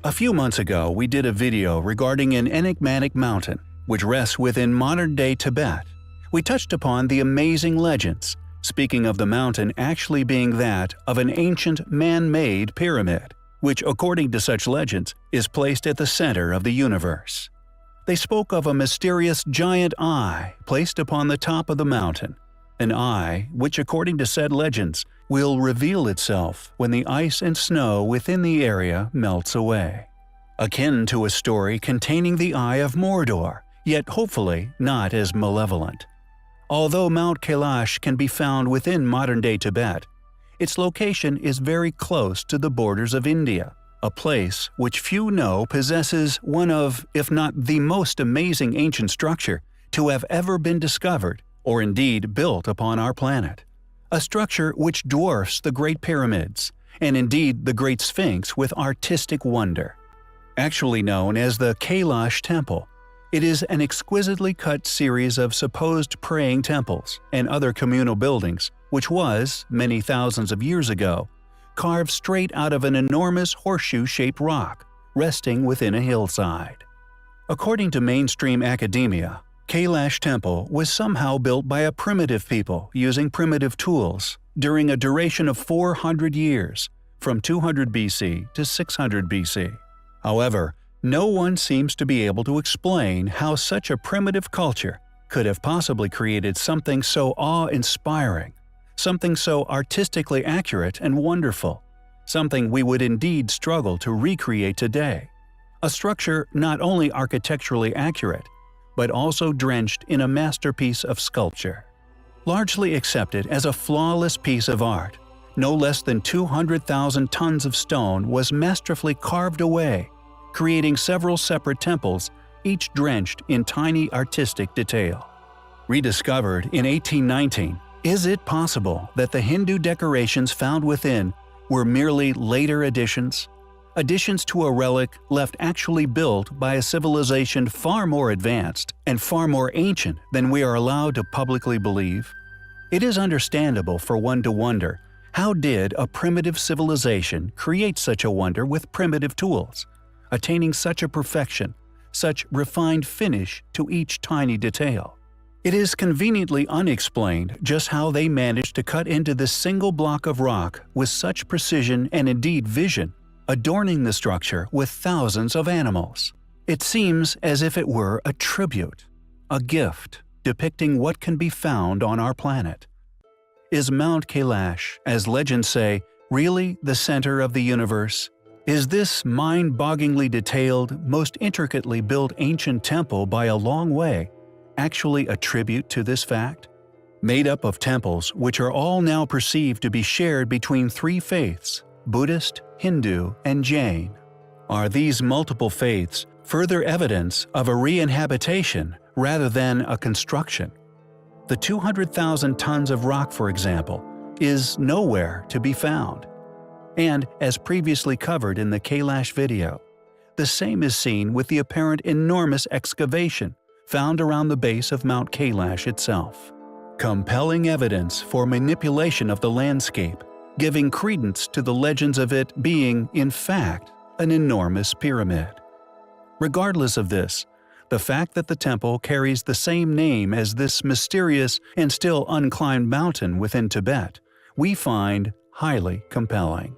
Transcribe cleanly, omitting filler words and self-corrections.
A few months ago, we did a video regarding an enigmatic mountain, which rests within modern-day Tibet. We touched upon the amazing legends, speaking of the mountain actually being that of an ancient man-made pyramid, which according to such legends is placed at the center of the universe. They spoke of a mysterious giant eye placed upon the top of the mountain, an eye which according to said legends will reveal itself when the ice and snow within the area melts away. Akin to a story containing the Eye of Mordor, yet hopefully not as malevolent. Although Mount Kailash can be found within modern-day Tibet, its location is very close to the borders of India, a place which few know possesses one of, if not the most amazing ancient structure to have ever been discovered or indeed built upon our planet. A structure which dwarfs the Great Pyramids, and indeed the Great Sphinx with artistic wonder. Actually known as the Kailasa Temple, it is an exquisitely cut series of supposed praying temples and other communal buildings which was, many thousands of years ago, carved straight out of an enormous horseshoe-shaped rock resting within a hillside. According to mainstream academia, Kailasa Temple was somehow built by a primitive people using primitive tools during a duration of 400 years, from 200 BC to 600 BC. However, no one seems to be able to explain how such a primitive culture could have possibly created something so awe-inspiring, something so artistically accurate and wonderful, something we would indeed struggle to recreate today. A structure not only architecturally accurate, but also drenched in a masterpiece of sculpture. Largely accepted as a flawless piece of art, no less than 200,000 tons of stone was masterfully carved away, creating several separate temples, each drenched in tiny artistic detail. Rediscovered in 1819, is it possible that the Hindu decorations found within were merely later additions? Additions to a relic left actually built by a civilization far more advanced and far more ancient than we are allowed to publicly believe? It is understandable for one to wonder, how did a primitive civilization create such a wonder with primitive tools, attaining such a perfection, such refined finish to each tiny detail? It is conveniently unexplained just how they managed to cut into this single block of rock with such precision and indeed vision, adorning the structure with thousands of animals. It seems as if it were a tribute, a gift, depicting what can be found on our planet. Is Mount Kailash, as legends say, really the center of the universe? Is this mind-bogglingly detailed, most intricately built ancient temple by a long way actually a tribute to this fact? Made up of temples which are all now perceived to be shared between three faiths, Buddhist, Hindu, and Jain. Are these multiple faiths further evidence of a re-inhabitation rather than a construction? The 200,000 tons of rock, for example, is nowhere to be found. And, as previously covered in the Kailash video, the same is seen with the apparent enormous excavation found around the base of Mount Kailash itself. Compelling evidence for manipulation of the landscape, giving credence to the legends of it being, in fact, an enormous pyramid. Regardless of this, the fact that the temple carries the same name as this mysterious and still unclimbed mountain within Tibet, we find highly compelling.